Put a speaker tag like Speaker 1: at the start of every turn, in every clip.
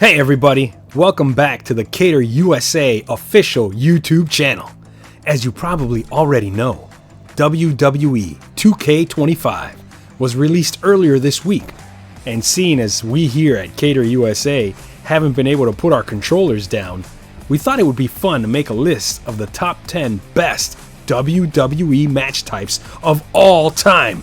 Speaker 1: Hey everybody, welcome back to the Kater U.S.A. official YouTube channel. As you probably already know, WWE 2K25 was released earlier this week, and seeing as we here at Kater U.S.A. haven't been able to put our controllers down, we thought it would be fun to make a list of the top 10 best WWE match types of all time.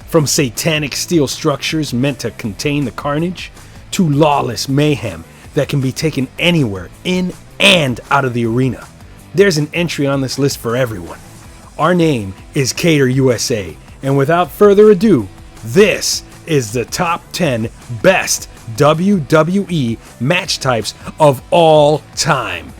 Speaker 1: From satanic steel structures meant to contain the carnage, to lawless mayhem that can be taken anywhere in and out of the arena. There's an entry on this list for everyone. Our name is Kater U.S.A. and without further ado, this is the top 10 best WWE match types of all time.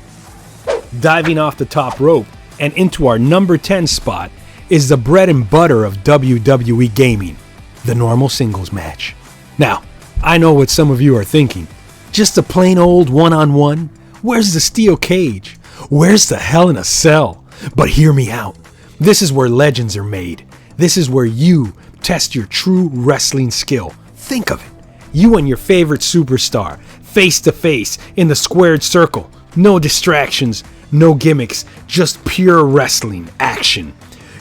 Speaker 1: Diving off the top rope and into our number 10 spot is the bread and butter of WWE gaming, the normal singles match. Now, I know what some of you are thinking. Just a plain old one-on-one? Where's the steel cage? Where's the Hell in a Cell? But hear me out. This is where legends are made. This is where you test your true wrestling skill. Think of it. You and your favorite superstar, face to face in the squared circle. No distractions, no gimmicks, just pure wrestling action.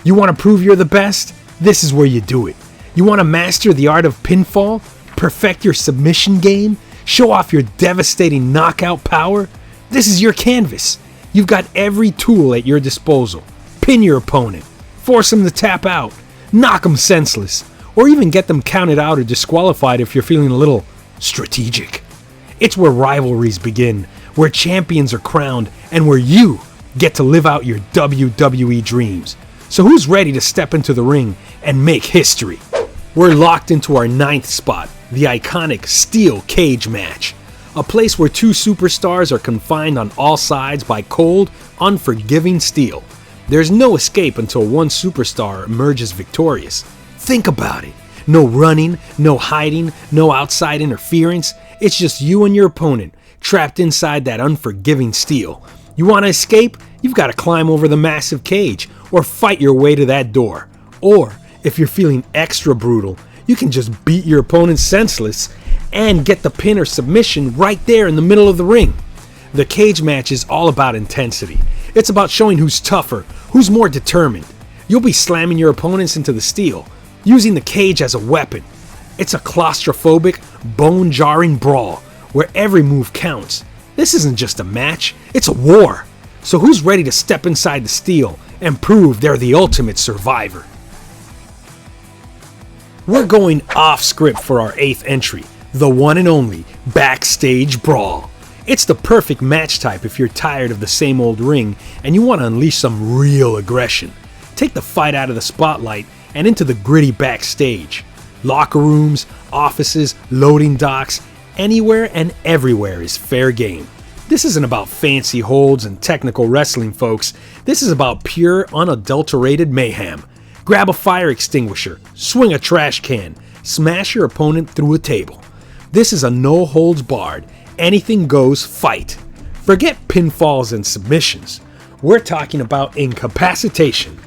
Speaker 1: You want to prove you're the best? This is where you do it. You want to master the art of pinfall? Perfect your submission game? Show off your devastating knockout power? This is your canvas. You've got every tool at your disposal. Pin your opponent, force them to tap out, knock them senseless, or even get them counted out or disqualified if you're feeling a little strategic. It's where rivalries begin, where champions are crowned, and where you get to live out your WWE dreams. So who's ready to step into the ring and make history? We're locked into our 9th spot, the iconic steel cage match. A place where two superstars are confined on all sides by cold, unforgiving steel. There's no escape until one superstar emerges victorious. Think about it. No running, no hiding, no outside interference. It's just you and your opponent, trapped inside that unforgiving steel. You want to escape? You've got to climb over the massive cage, or fight your way to that door. Or, if you're feeling extra brutal, you can just beat your opponent senseless and get the pin or submission right there in the middle of the ring. The cage match is all about intensity. It's about showing who's tougher, who's more determined. You'll be slamming your opponents into the steel, using the cage as a weapon. It's a claustrophobic, bone-jarring brawl where every move counts. This isn't just a match, it's a war. So who's ready to step inside the steel and prove they're the ultimate survivor? We're going off script for our 8th entry, the one and only Backstage Brawl. It's the perfect match type if you're tired of the same old ring and you want to unleash some real aggression. Take the fight out of the spotlight and into the gritty backstage. Locker rooms, offices, loading docks, anywhere and everywhere is fair game. This isn't about fancy holds and technical wrestling, folks. This is about pure, unadulterated mayhem. Grab a fire extinguisher, swing a trash can, smash your opponent through a table. This is a no-holds-barred, anything-goes fight. Forget pinfalls and submissions. We're talking about incapacitation.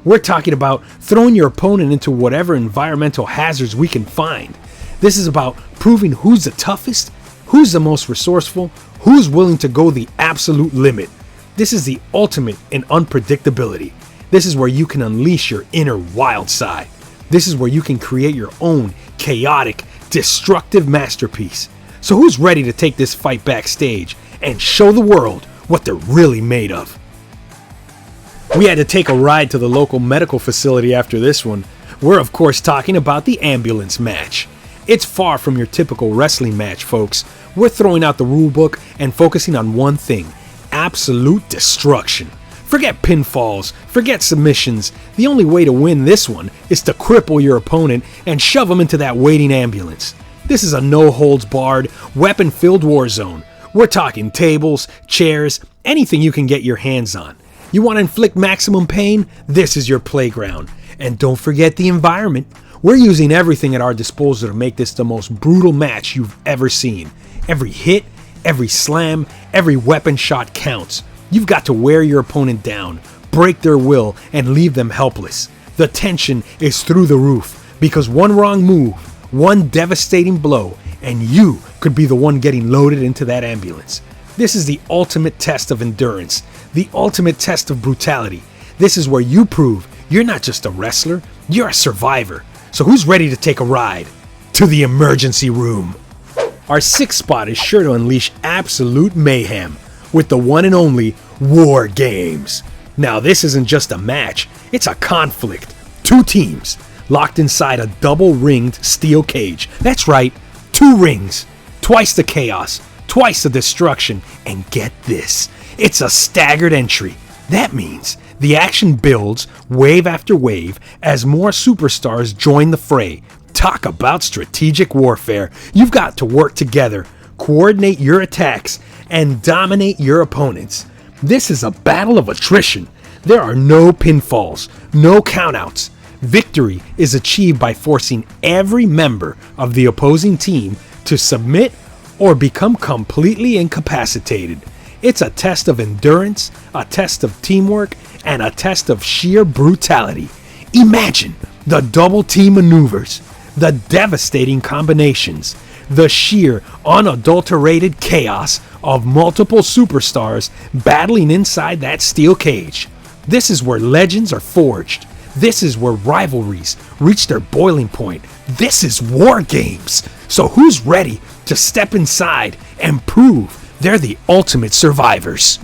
Speaker 1: We're talking about throwing your opponent into whatever environmental hazards we can find. This is about proving who's the toughest, who's the most resourceful, who's willing to go the absolute limit. This is the ultimate in unpredictability. This is where you can unleash your inner wild side. This is where you can create your own chaotic, destructive masterpiece. So who's ready to take this fight backstage and show the world what they're really made of? We had to take a ride to the local medical facility after this one. We're of course talking about the ambulance match. It's far from your typical wrestling match, folks. We're throwing out the rule book and focusing on one thing: absolute destruction. Forget pinfalls, forget submissions. The only way to win this one is to cripple your opponent and shove them into that waiting ambulance. This is a no-holds-barred, weapon-filled war zone. We're talking tables, chairs, anything you can get your hands on. You want to inflict maximum pain? This is your playground. And don't forget the environment. We're using everything at our disposal to make this the most brutal match you've ever seen. Every hit, every slam, every weapon shot counts. You've got to wear your opponent down, break their will, and leave them helpless. The tension is through the roof because one wrong move, one devastating blow, and you could be the one getting loaded into that ambulance. This is the ultimate test of endurance, the ultimate test of brutality. This is where you prove you're not just a wrestler, you're a survivor. So who's ready to take a ride to the emergency room? Our sixth spot is sure to unleash absolute mayhem with the one and only War Games. Now this isn't just a match, it's a conflict. Two teams locked inside a double-ringed steel cage. That's right, 2 rings, twice the chaos, twice the destruction, and get this, it's a staggered entry. That means the action builds wave after wave as more superstars join the fray. Talk about strategic warfare. You've got to work together, coordinate your attacks, and dominate your opponents. This is a battle of attrition. There are no pinfalls, no countouts. Victory is achieved by forcing every member of the opposing team to submit or become completely incapacitated. It's a test of endurance, a test of teamwork, and a test of sheer brutality. Imagine the double team maneuvers, the devastating combinations, the sheer, unadulterated chaos of multiple superstars battling inside that steel cage. This is where legends are forged. This is where rivalries reach their boiling point. This is War Games. So who's ready to step inside and prove they're the ultimate survivors?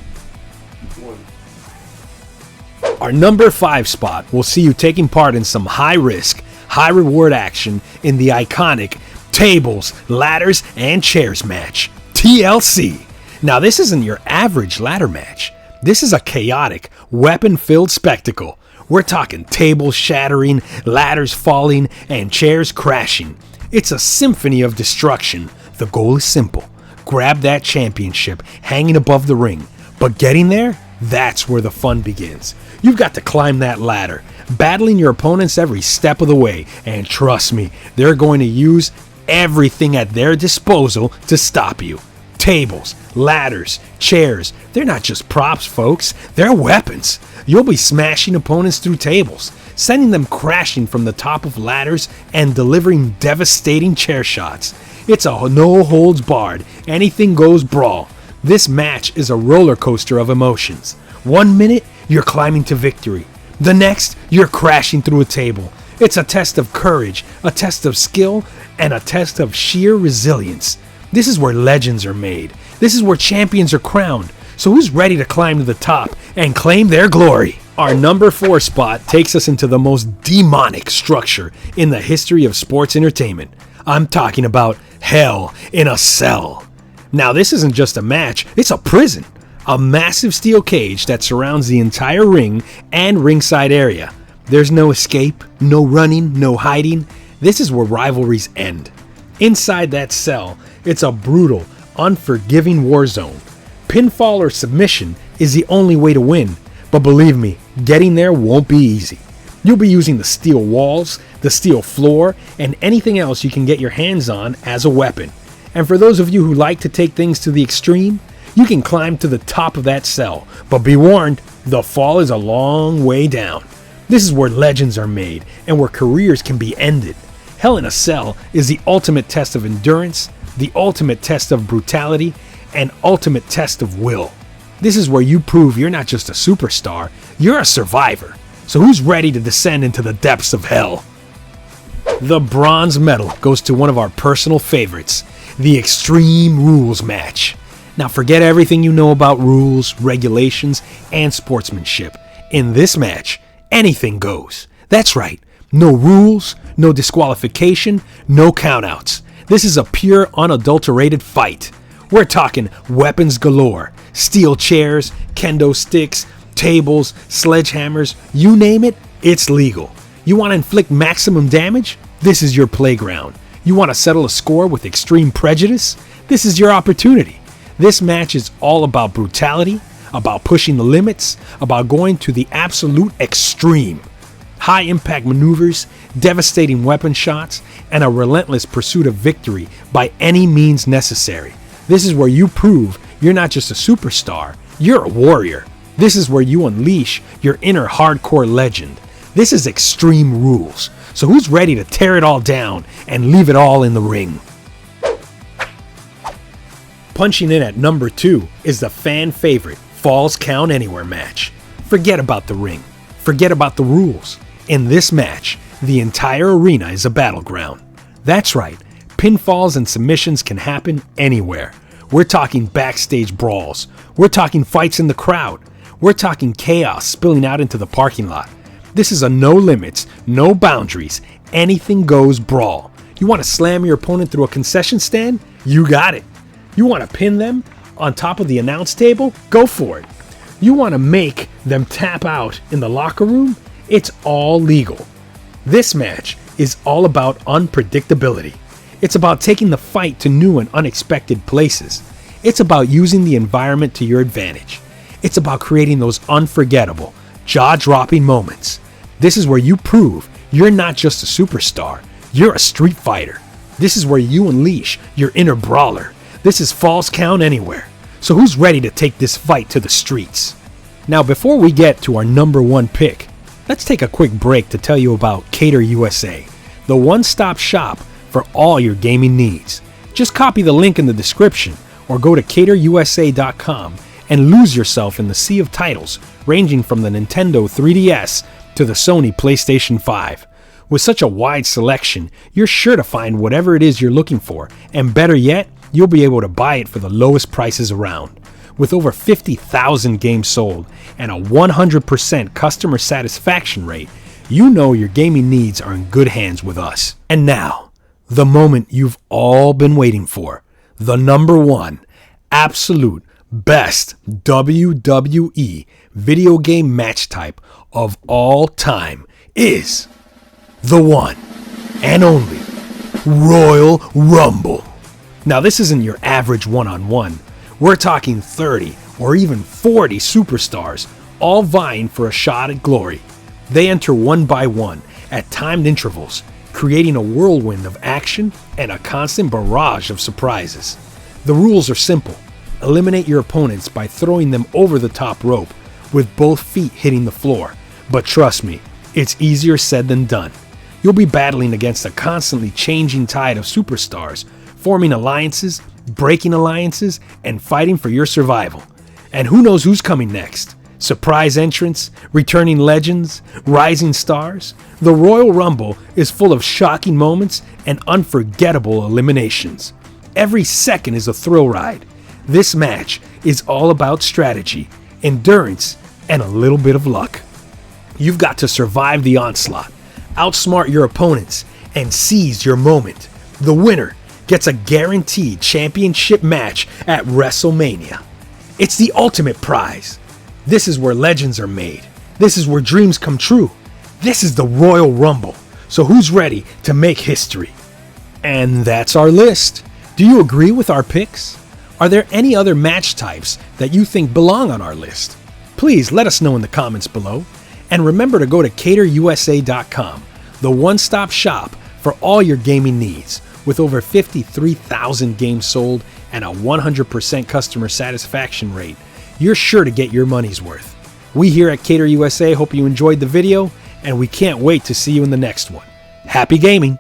Speaker 1: Our number 5 spot will see you taking part in some high-risk, high-reward action in the iconic Tables, Ladders, and Chairs match, TLC. Now this isn't your average ladder match. This is a chaotic, weapon-filled spectacle. We're talking tables shattering, ladders falling, and chairs crashing. It's a symphony of destruction. The goal is simple. Grab that championship hanging above the ring. But getting there, that's where the fun begins. You've got to climb that ladder, battling your opponents every step of the way. And trust me, they're going to use everything at their disposal to stop you. Tables, ladders, chairs, they're not just props, folks. They're weapons. You'll be smashing opponents through tables, sending them crashing from the top of ladders, and delivering devastating chair shots. It's a no-holds-barred, anything-goes brawl. This match is a roller coaster of emotions. 1 minute, you're climbing to victory. The next, you're crashing through a table. It's a test of courage, a test of skill, and a test of sheer resilience. This is where legends are made. This is where champions are crowned. So who's ready to climb to the top and claim their glory? Our number 4 spot takes us into the most demonic structure in the history of sports entertainment. I'm talking about Hell in a Cell. Now this isn't just a match, it's a prison. A massive steel cage that surrounds the entire ring and ringside area. There's no escape, no running, no hiding. This is where rivalries end. Inside that cell, it's a brutal, unforgiving war zone. Pinfall or submission is the only way to win, but believe me, getting there won't be easy. You'll be using the steel walls, the steel floor, and anything else you can get your hands on as a weapon. And for those of you who like to take things to the extreme, you can climb to the top of that cell, but be warned, the fall is a long way down. This is where legends are made and where careers can be ended. Hell in a Cell is the ultimate test of endurance, the ultimate test of brutality, and ultimate test of will. This is where you prove you're not just a superstar, you're a survivor. So who's ready to descend into the depths of hell? The bronze medal goes to one of our personal favorites, the Extreme Rules match. Now forget everything you know about rules, regulations, and sportsmanship. In this match, anything goes. That's right, no rules, no disqualification, no countouts. This is a pure, unadulterated fight. We're talking weapons galore, steel chairs, kendo sticks, tables, sledgehammers, you name it, it's legal. You want to inflict maximum damage? This is your playground. You want to settle a score with extreme prejudice? This is your opportunity. This match is all about brutality, about pushing the limits, about going to the absolute extreme. High impact maneuvers, devastating weapon shots, and a relentless pursuit of victory by any means necessary. This is where you prove you're not just a superstar, you're a warrior. This is where you unleash your inner hardcore legend. This is Extreme Rules. So who's ready to tear it all down and leave it all in the ring? Punching in at number 2 is the fan favorite Falls Count Anywhere match. Forget about the ring. Forget about the rules. In this match, the entire arena is a battleground. That's right, pinfalls and submissions can happen anywhere. We're talking backstage brawls. We're talking fights in the crowd. We're talking chaos spilling out into the parking lot. This is a no limits, no boundaries, anything goes brawl. You want to slam your opponent through a concession stand? You got it. You want to pin them on top of the announce table? Go for it. You want to make them tap out in the locker room? It's all legal. This match is all about unpredictability. It's about taking the fight to new and unexpected places. It's about using the environment to your advantage. It's about creating those unforgettable, jaw-dropping moments. This is where you prove you're not just a superstar, you're a street fighter. This is where you unleash your inner brawler. This is Falls Count Anywhere. So who's ready to take this fight to the streets? Now before we get to our number 1 pick, let's take a quick break to tell you about Kater U.S.A, the one-stop shop for all your gaming needs. Just copy the link in the description or go to katerUSA.com and lose yourself in the sea of titles ranging from the Nintendo 3DS to the Sony PlayStation 5. With such a wide selection, you're sure to find whatever it is you're looking for, and better yet, you'll be able to buy it for the lowest prices around. With over 50,000 games sold and a 100% customer satisfaction rate, you know your gaming needs are in good hands with us. And now, the moment you've all been waiting for, the number 1 absolute best WWE video game match type of all time is the one and only Royal Rumble. Now this isn't your average one-on-one. We're talking 30 or even 40 superstars all vying for a shot at glory. They enter one by one at timed intervals, creating a whirlwind of action and a constant barrage of surprises. The rules are simple. Eliminate your opponents by throwing them over the top rope with both feet hitting the floor. But trust me, it's easier said than done. You'll be battling against a constantly changing tide of superstars, forming alliances, breaking alliances, and fighting for your survival. And who knows who's coming next? Surprise entrants, returning legends, rising stars? The Royal Rumble is full of shocking moments and unforgettable eliminations. Every second is a thrill ride. This match is all about strategy, endurance, and a little bit of luck. You've got to survive the onslaught, outsmart your opponents, and seize your moment. The winner gets a guaranteed championship match at WrestleMania. It's the ultimate prize. This is where legends are made. This is where dreams come true. This is the Royal Rumble. So who's ready to make history? And that's our list. Do you agree with our picks? Are there any other match types that you think belong on our list? Please let us know in the comments below. And remember to go to katerUSA.com, the one-stop shop for all your gaming needs. With over 53,000 games sold and a 100% customer satisfaction rate, you're sure to get your money's worth. We here at Kater USA hope you enjoyed the video, and we can't wait to see you in the next one. Happy gaming!